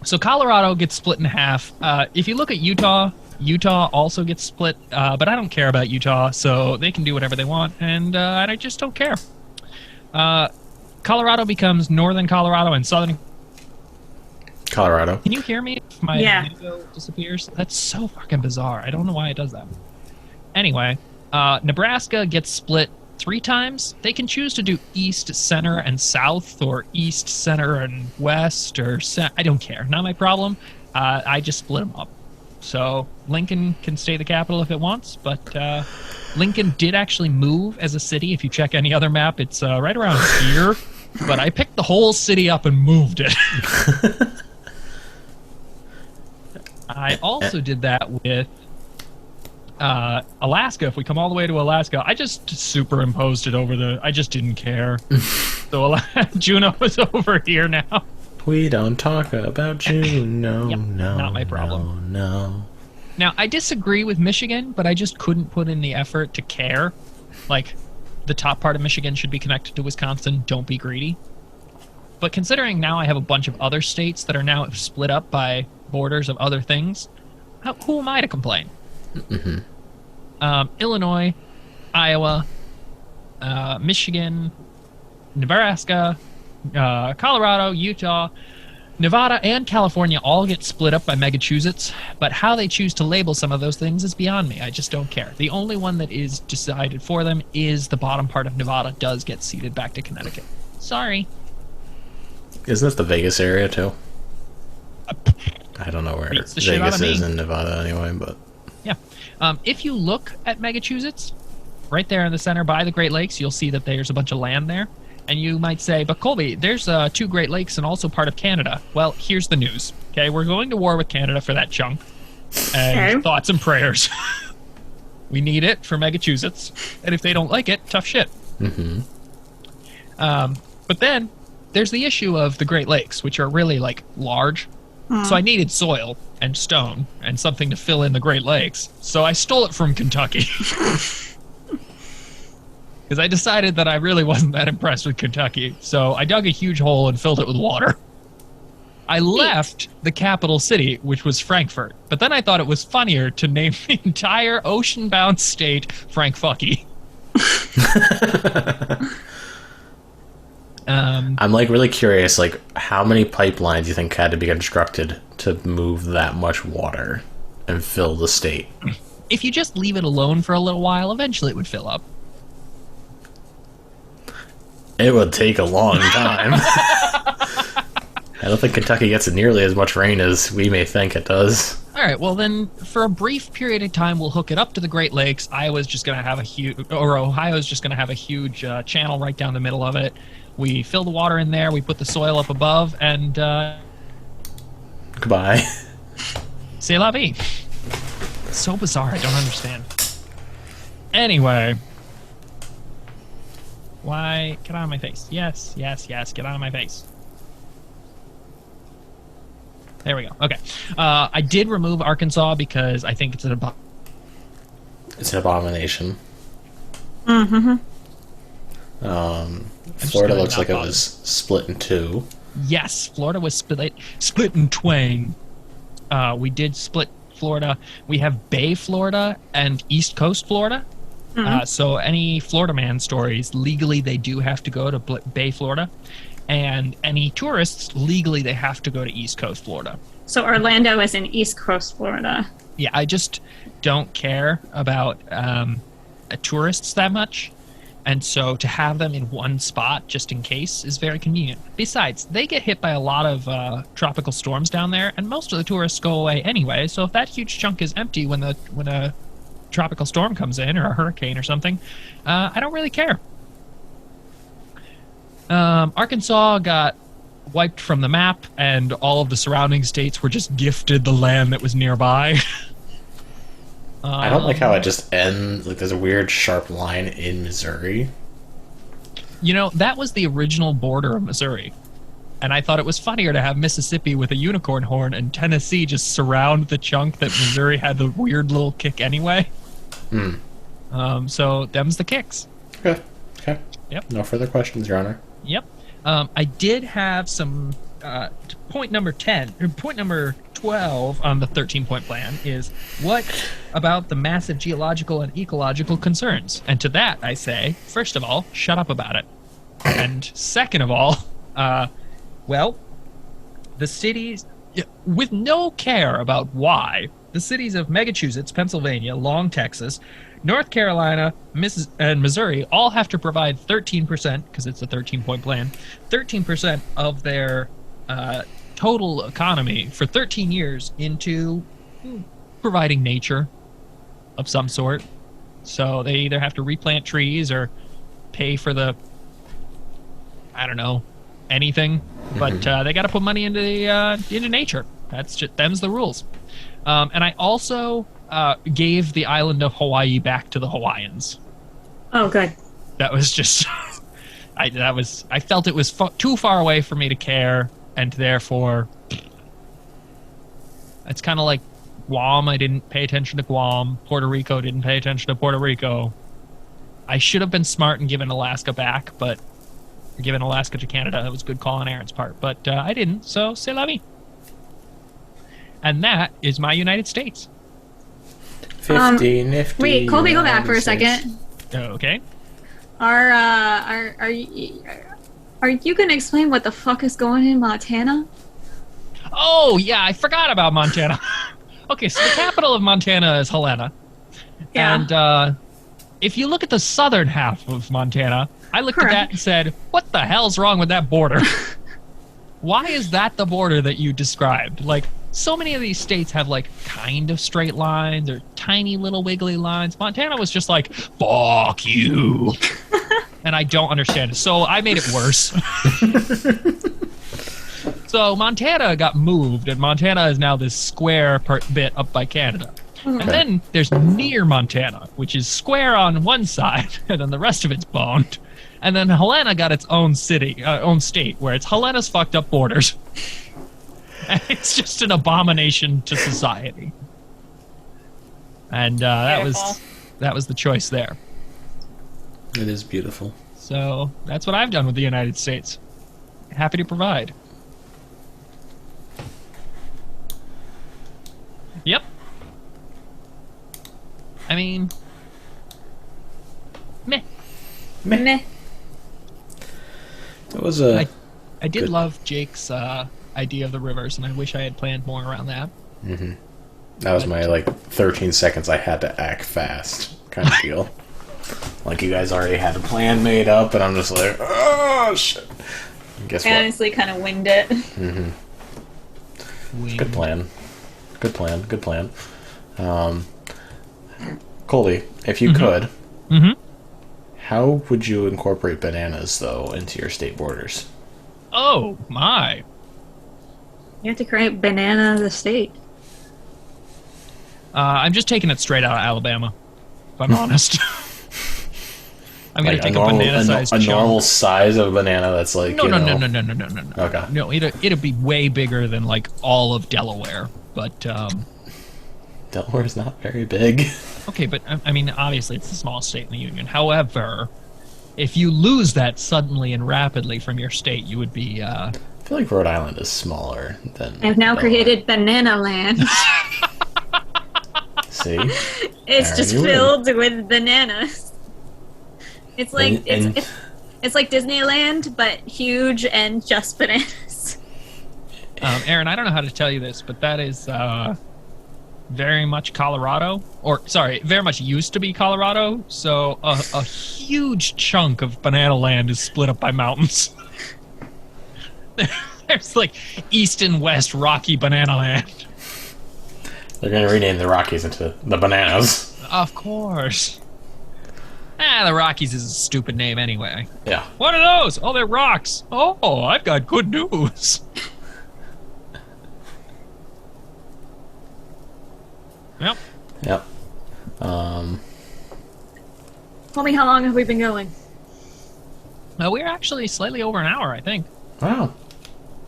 so Colorado gets split in half. If you look at Utah, Utah also gets split, but I don't care about Utah, so they can do whatever they want, and I just don't care. Colorado becomes northern Colorado and southern. Colorado. Can you hear me if my video disappears? That's so fucking bizarre. I don't know why it does that. Anyway, Nebraska gets split 3 times. They can choose to do east, center, and south, or east, center, and west, or I don't care. Not my problem. I just split them up. So Lincoln can stay the capital if it wants, but Lincoln did actually move as a city. If you check any other map, it's right around here. But I picked the whole city up and moved it. I also did that with Alaska. If we come all the way to Alaska, I just superimposed it over I just didn't care. So Juneau is over here now. We don't talk about Juneau. Yep, no, not my problem. No. Now, I disagree with Michigan, but I just couldn't put in the effort to care. Like, the top part of Michigan should be connected to Wisconsin. Don't be greedy. But considering now I have a bunch of other states that are now split up by borders of other things, who am I to complain? Illinois, Iowa, Michigan, Nebraska, Colorado, Utah, Nevada, and California all get split up by Massachusetts, but how they choose to label some of those things is beyond me. I just don't care. The only one that is decided for them is the bottom part of Nevada does get ceded back to Connecticut. Sorry. Isn't this the Vegas area, too? I don't know where Vegas is in Nevada anyway, but... Yeah. If you look at Massachusetts, right there in the center by the Great Lakes, you'll see that there's a bunch of land there. And you might say, but Colby, there's 2 Great Lakes and also part of Canada. Well, here's the news. Okay, we're going to war with Canada for that chunk. And thoughts and prayers. We need it for Massachusetts. And if they don't like it, tough shit. But then there's the issue of the Great Lakes, which are really, like, large. So I needed soil and stone and something to fill in the Great Lakes. So I stole it from Kentucky. Because I decided that I really wasn't that impressed with Kentucky. So I dug a huge hole and filled it with water. I left the capital city, which was Frankfurt. But then I thought it was funnier to name the entire ocean-bound state Frankfucky. I'm like really curious, like how many pipelines you think had to be constructed to move that much water and fill the state? If you just leave it alone for a little while, eventually it would fill up. It would take a long time. I don't think Kentucky gets nearly as much rain as we may think it does. All right, well then, for a brief period of time, we'll hook it up to the Great Lakes. Ohio's just going to have a huge channel right down the middle of it. We fill the water in there, we put the soil up above, and goodbye. C'est la vie. It's so bizarre, I don't understand. Anyway. Why? Get out of my face. Yes, yes, yes, get out of my face. There we go. Okay. I did remove Arkansas because I think it's an abomination. Mm-hmm. Florida looks like it was split in 2. Yes, Florida was split in twain. We did split Florida. We have Bay Florida and East Coast Florida. So any Florida man stories, legally they do have to go to Bay, Florida. And any tourists, legally they have to go to East Coast, Florida. So Orlando is in East Coast, Florida. Yeah, I just don't care about tourists that much. And so to have them in one spot, just in case, is very convenient. Besides, they get hit by a lot of tropical storms down there, and most of the tourists go away anyway. So if that huge chunk is empty when a tropical storm comes in, or a hurricane or something, I don't really care. Arkansas got wiped from the map, and all of the surrounding states were just gifted the land that was nearby. I don't like how it just ends, like there's a weird sharp line in Missouri. You know, that was the original border of Missouri. And I thought it was funnier to have Mississippi with a unicorn horn and Tennessee just surround the chunk that Missouri had the weird little kick anyway. So them's the kicks. Okay. Yep. No further questions, Your Honor. Yep. I did have some point number 12 on the 13-point plan is what about the massive geological and ecological concerns? And to that I say, first of all, shut up about it. And second of all, well, the cities, with no care about why, the cities of Massachusetts, Pennsylvania, Long, Texas, North Carolina, and Missouri all have to provide 13%, because it's a 13-point plan, 13% of their total economy for 13 years into providing nature of some sort. So they either have to replant trees or pay for the, I don't know, anything, but they got to put money into nature. That's just them's the rules. And I also gave the island of Hawaii back to the Hawaiians. Oh, good. That was just, I felt it was too far away for me to care, and therefore, it's kind of like Guam. I didn't pay attention to Guam. Puerto Rico didn't pay attention to Puerto Rico. I should have been smart and given Alaska back, but giving Alaska to Canada, that was a good call on Erin's part. But I didn't, so c'est la vie. And that is my United States. 50, nifty. Wait, Colby, go back for a States. second. Okay. Are you gonna explain what the fuck is going in Montana? Oh, yeah, I forgot about Montana. Okay, so the capital of Montana is Helena. Yeah. And if you look at the southern half of Montana, I looked at that and said, what the hell's wrong with that border? Why is that the border that you described? Like, so many of these states have, like, kind of straight lines or tiny little wiggly lines. Montana was just like, fuck you. And I don't understand it. So I made it worse. So Montana got moved, and Montana is now this square bit up by Canada. And then there's near Montana, which is square on one side, and then the rest of it's boned. And then Helena got its own city, own state, where it's Helena's fucked up borders. And it's just an abomination to society. And that was the choice there. It is beautiful. So that's what I've done with the United States. Happy to provide. Yep. I mean, meh. Meh. It was a. I did love Jake's idea of the rivers, and I wish I had planned more around that. Mm-hmm. That was my 13 seconds. I had to act fast kind of deal. Like you guys already had a plan made up, and I'm just like, oh shit. And guess I what? honestly kind of winged it. Mm-hmm. Good plan. Good plan. Good plan. Colby, if you could, how would you incorporate bananas, though, into your state borders? Oh, my. You have to create banana the state. I'm just taking it straight out of Alabama, if I'm honest. I'm going to take a banana-sized a chunk. normal size of a banana that's No. Okay. No, it'll be way bigger than, all of Delaware, but... Delaware's not very big. Okay, but, I mean, obviously it's the smallest state in the Union. However, if you lose that suddenly and rapidly from your state, you would be... I feel like Rhode Island is smaller than I've now Delaware. created Banana Land. See? It's Aaron, just you win. filled with bananas. It's like And- it's like Disneyland, but huge and just bananas. Erin, I don't know how to tell you this, but that is very much Colorado. Very much used to be Colorado. So a huge chunk of Banana Land is split up by mountains. There's East and West Rocky Banana Land. They're going to rename the Rockies into the Bananas. Of course. The Rockies is a stupid name anyway. Yeah. What are those? Oh, they're rocks. Oh, I've got good news. Yep. Yep. Tell me, how long have we been going? We're actually slightly over an hour, I think. Wow.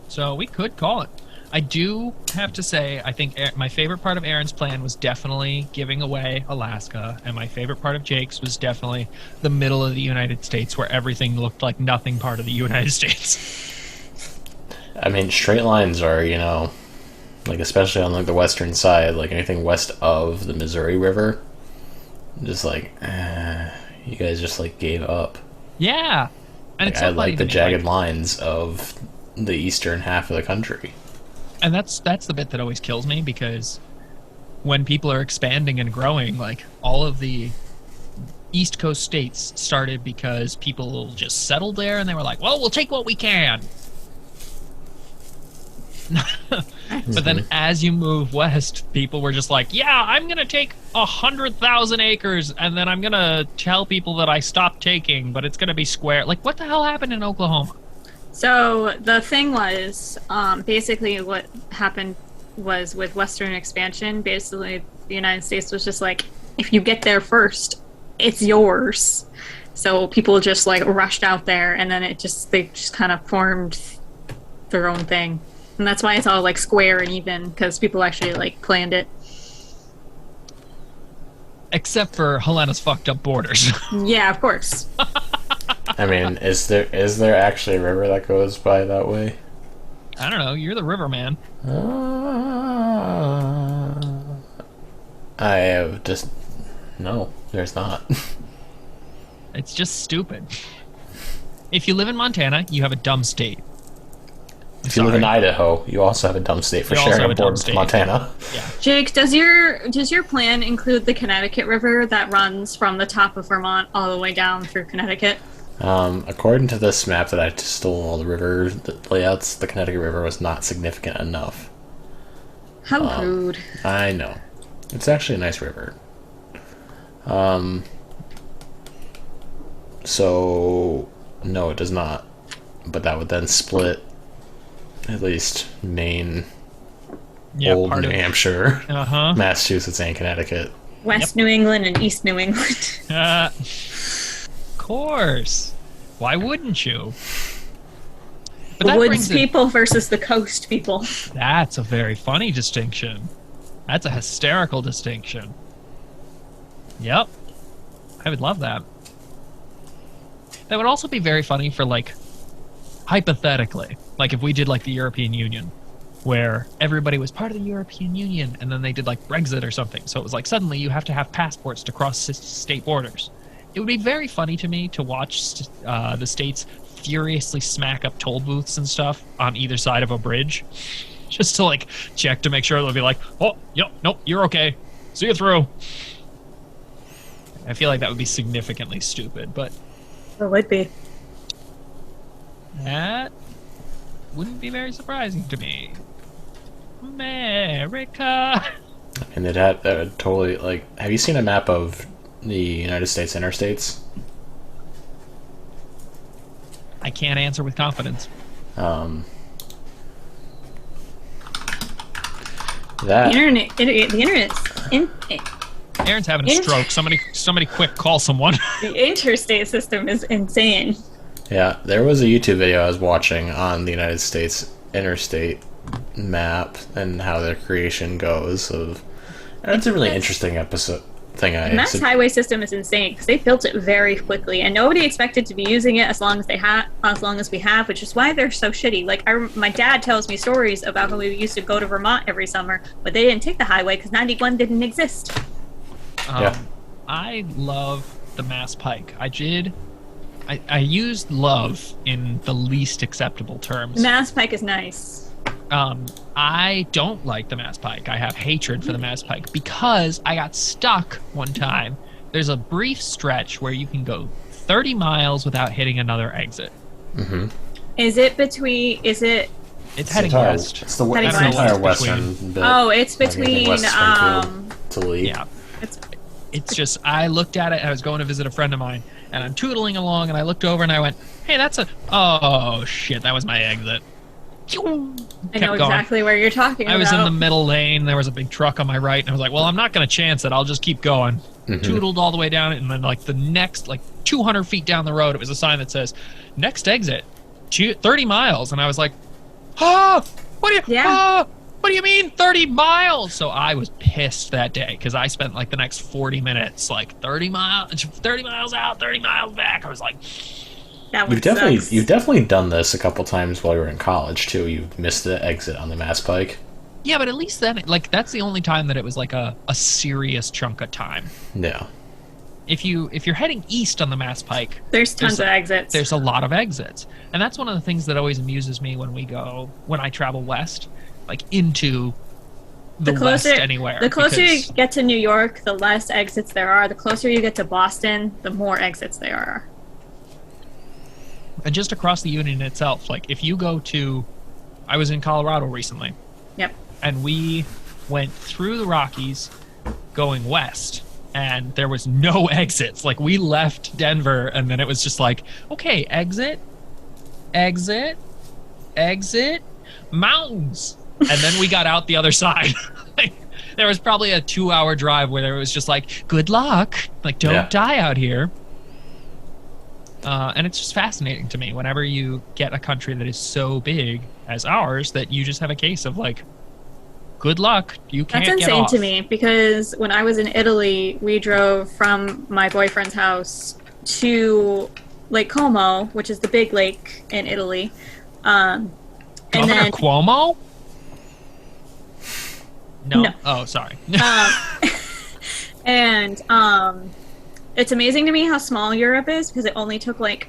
So we could call it. I do have to say, I think my favorite part of Erin's plan was definitely giving away Alaska, and my favorite part of Jake's was definitely the middle of the United States, where everything looked like nothing part of the United States. I mean, straight lines are, especially on the western side, anything west of the Missouri River, just you guys just gave up. Yeah. And it's I so funny like to the me, jagged lines of the eastern half of the country. and that's the bit that always kills me, because when people are expanding and growing, like all of the East Coast states started because people just settled there and they were like, well, we'll take what we can. But then as you move west, people were just like, yeah, I'm going to take 100,000 acres and then I'm going to tell people that I stopped taking, but it's going to be square. Like, what the hell happened in Oklahoma? So the thing was, basically what happened was with Western expansion, basically the United States was just like, if you get there first, it's yours. So people just like rushed out there, and then they just kind of formed their own thing. And that's why it's all like square and even, because people actually like planned it. Except for Helena's fucked up borders. Yeah, of course. I mean, is there actually a river that goes by that way? I don't know. You're the river man. I have just no. There's not. It's just stupid. If you live in Montana, you have a dumb state. If you live in Idaho, you also have a dumb state for You also sharing have a a dumb board with state. Montana. Yeah. Jake, does your plan include the Connecticut River that runs from the top of Vermont all the way down through Connecticut? According to this map that I stole all the river layouts, the Connecticut River was not significant enough. How rude. I know. It's actually a nice river. So, no, it does not. But that would then split at least Maine, Yeah, Old part New of. Hampshire, Uh-huh. Massachusetts, and Connecticut. West New England and East New England. Of course. Why wouldn't you? But The that woods brings it- people versus the coast people. That's a very funny distinction. That's a hysterical distinction. Yep. I would love that. That would also be very funny for, like, hypothetically, like if we did like the European Union, where everybody was part of the European Union and then they did like Brexit or something. So it was like suddenly you have to have passports to cross state borders. It would be very funny to me to watch the states furiously smack up toll booths and stuff on either side of a bridge, just to like check to make sure they'll be like, oh, yep, nope, you're okay. See you through. I feel like that would be significantly stupid, but It would be. that wouldn't be very surprising to me. America. And it had totally, like, have you seen a map of the United States interstates? I can't answer with confidence. That The internet's Aaron's having a stroke. Somebody quick call someone. the interstate system is insane. Yeah, there was a YouTube video I was watching on the United States interstate map and how their creation goes. It's a really interesting episode thing. The Mass Highway system is insane because they built it very quickly, and nobody expected to be using it as long as we have, which is why they're so shitty. Like my dad tells me stories about how we used to go to Vermont every summer, but they didn't take the highway because 91 didn't exist. Yeah. I love the Mass Pike. I used love in the least acceptable terms. Mass Pike is nice. I don't like the Mass Pike. I have hatred for the Mass Pike because I got stuck one time. There's a brief stretch where you can go 30 miles without hitting another exit. Mm-hmm. Is it between? Is it? It's heading west. It's the Heading west. entire West western bit. Oh, it's Like anything between. west of Springfield to Lee. Yeah. It's just, I looked at it, I was going to visit a friend of mine, and I'm tootling along, and I looked over and I went, hey, oh shit, that was my exit. I know Kept going. exactly where you're talking about. I was in the middle lane, there was a big truck on my right, and I was like, well, I'm not going to chance it, I'll just keep going. Mhm. Tootled all the way down, and then like the next, like 200 feet down the road, it was a sign that says, next exit, 30 miles, and I was like, what do you mean 30 miles? So I was pissed that day because I spent like the next 40 minutes like 30 miles out, 30 miles back. I was like, That You've definitely done this a couple times while you were in college too. You've missed the exit on the Mass Pike. yeah, but at least then, like, that's the only time that it was like a serious chunk of time. Yeah. if you're heading east on the Mass Pike, There's tons of exits. there's a lot of exits, and that's one of the things that always amuses me when I travel west, like into the west anywhere. The closer you because- get to New York, the less exits there are. The closer you get to Boston, the more exits there are. And just across the Union itself, like if you go to, I was in Colorado recently, Yep. and we went through the Rockies going west, and there was no exits. Like we left Denver, and then it was just like, okay, exit, exit, exit, mountains. And then we got out the other side. Like, there was probably a 2-hour drive where it was just like, good luck, like don't die out here. And it's just fascinating to me whenever you get a country that is so big as ours that you just have a case of like, good luck, you can't That's get insane off. to me because when I was in Italy, we drove from my boyfriend's house to Lake Como, which is the big lake in Italy. And Governor then Cuomo? No. No. Oh, sorry. and it's amazing to me how small Europe is because it only took like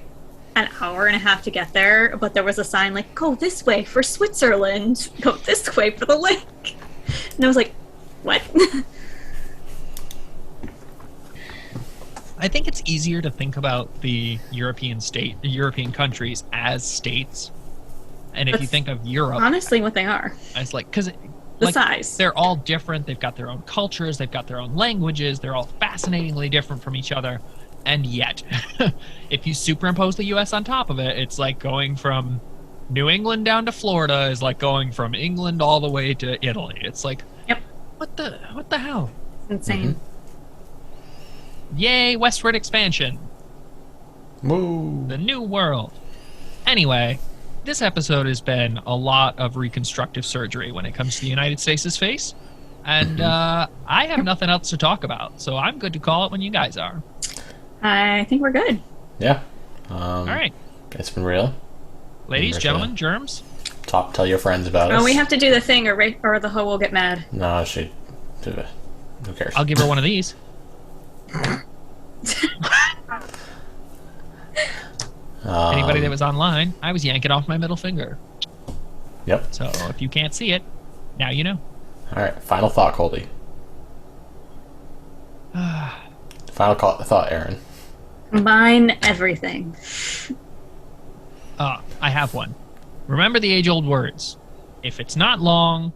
an hour and a half to get there, but there was a sign like, go this way for Switzerland, go this way for the lake. And I was like, what? I think it's easier to think about the European countries as states. And if you That's think of Europe honestly what they are. as like, because The size. they're all different. They've got their own cultures. They've got their own languages. They're all fascinatingly different from each other. And yet, if you superimpose the U.S. on top of it, it's like going from New England down to Florida is like going from England all the way to Italy. It's like, Yep. what the hell? Insane. Yay, westward expansion. Woo. The new world. Anyway, this episode has been a lot of reconstructive surgery when it comes to the United States' face. And I have nothing else to talk about, so I'm good to call it when you guys are. I think we're good. Yeah. All right. It's been real. Ladies, Remember gentlemen, germs. Tell your friends about us. Oh, we have to do the thing or the hoe will get mad. No, she. Who cares? I'll give her one of these. Anybody that was online, I was yanking off my middle finger. Yep. So if you can't see it, now you know. All right. Final thought, Colby. Final thought, Erin. Combine everything. I have one. Remember the age-old words. If it's not long,